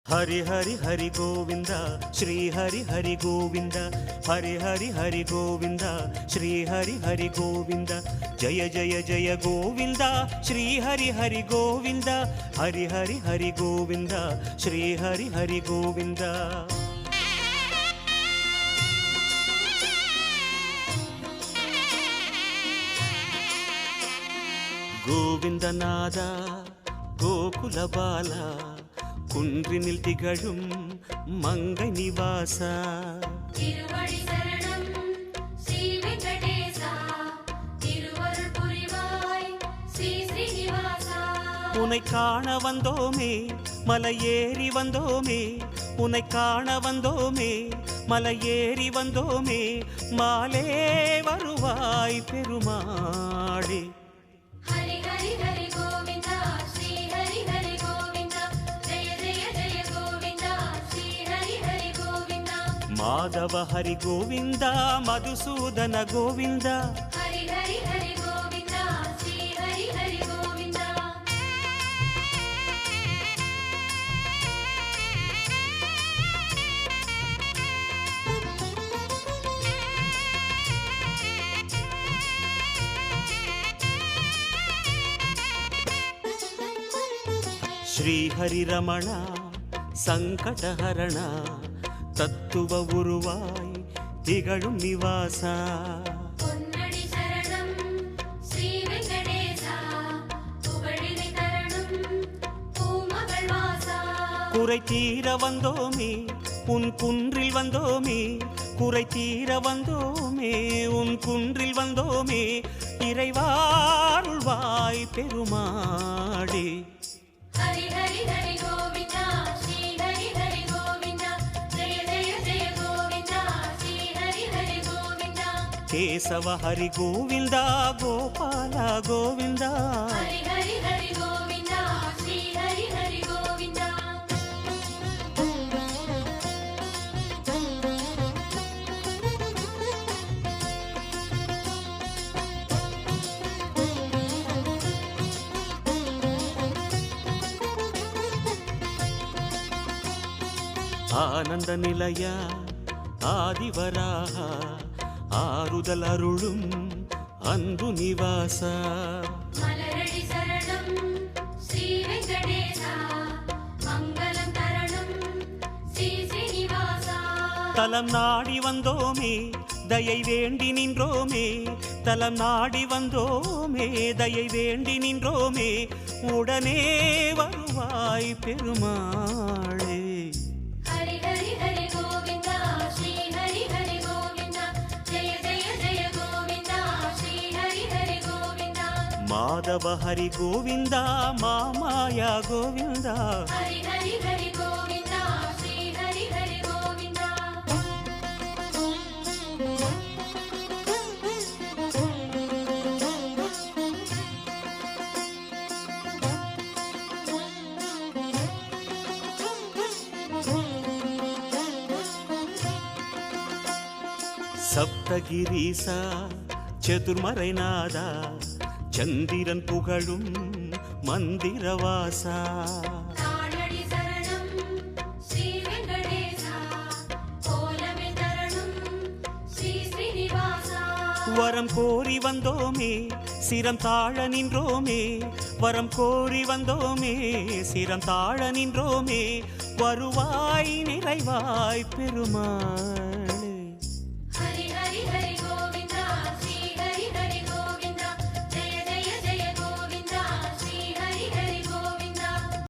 हरि हरि हरि गोविंद श्री हरि हरि गोविंद हरि हरि हरि गोविंद श्री हरि हरि गोविंद जय जय जय गोविंद श्री हरि हरि गोविंद हरि हरि हरि गोविंद श्री हरि हरि गोविंद गोविंदनाद गोकुल बाला குன்றினில் திகழும் மங்கை நிவாசா திருவடி சரணம் ஸ்ரீ வெங்கடேசா திருவருள் புரிவாய் ஸ்ரீ ஸ்ரீனிவாசா உன்னை காண வந்தோமே மலையேறி வந்தோமே உன்னை காண வந்தோமே மலையேறி வந்தோமே மாலே வருவாய் பெருமாளே ஹரி ஹரி ஹரி கோவிந்தா ஸ்ரீ ஹரி ஹரி கோவிந்தா ஜெய ஜெய ஜெய கோவிந்தா ஸ்ரீ ஹரி ஹரி கோவிந்தா மாதவ ஹரி கோவிந்தா மதுசூதன கோவிந்தா ஹரி ஹரி ஹரி கோவிந்தா ஸ்ரீ ஹரி ஹரி கோவிந்தா श्री हरि रमण संकटहरण तत्व उरुवाय திகழும் நிவாசா பொன்னடி சரணம் ஸ்ரீ வெங்கடேசா புகழினை தரணும் பூமகள் வாசா குறை தீர வந்தோமே உன் குன்றில் வந்தோமே குறை தீர வந்தோமே உன் குன்றில் வந்தோமே இறைவாருள்வாய் பெருமாளே ஹரி ஹரி ஹரி கோவிந்தா ஸ்ரீ ஹரி ஹரி கோவிந்தா ஜெய ஜெய ஜெய கோவிந்தா ஸ்ரீ ஹரி ஹரி கோவிந்தா கேசவ ஹரி கோவிந்தா கோபால கோவிந்தா ஹரி ஹரி ஹரி கோவிந்தா ஸ்ரீ ஹரி ஹரி கோவிந்தா ஆனந்த நிலைய ஆதிவராக ஆறுதல் அருளும் அன்பு நிவாசா மலரடி சரணம் ஸ்ரீ வெங்கடேசா மங்களம் தரணும் ஸ்ரீ ஸ்ரீனிவாசா தலம் நாடி வந்தோமே தயை வேண்டி நின்றோமே தலம் நாடி வந்தோமே தயை வேண்டி நின்றோமே உடனே வருவாய் பெருமாளே ஹரி ஹரி ஹரி கோவிந்தா ஸ்ரீ ஹரி ஹரி கோவிந்தா ஜெய ஜெய ஜெய கோவிந்தா ஸ்ரீ ஹரி ஹரி கோவிந்தா மாதவ ஹரி கோவிந்தா மாமாயா கோவிந்தா ஹரி ஹரி ஹரி கோவிந்தா ஸ்ரீ ஹரி ஹரி கோவிந்தா சப்தகிரீசா சதுர்மறைநாதா சந்திரன் புகழும் மந்திரவாசா தாளடி சரணம் ஸ்ரீ வெங்கடேசா கோலமே தரணும் ஸ்ரீ ஸ்ரீனிவாசா வரம் கோரி வந்தோமே சிரம் தாழ நின்றோமே வரம் கோரி வந்தோமே சிரம் தாழ நின்றோமே வருவாய் நிறைவாய் பெருமாளே ஹரி ஹரி ஹரி கோவிந்தா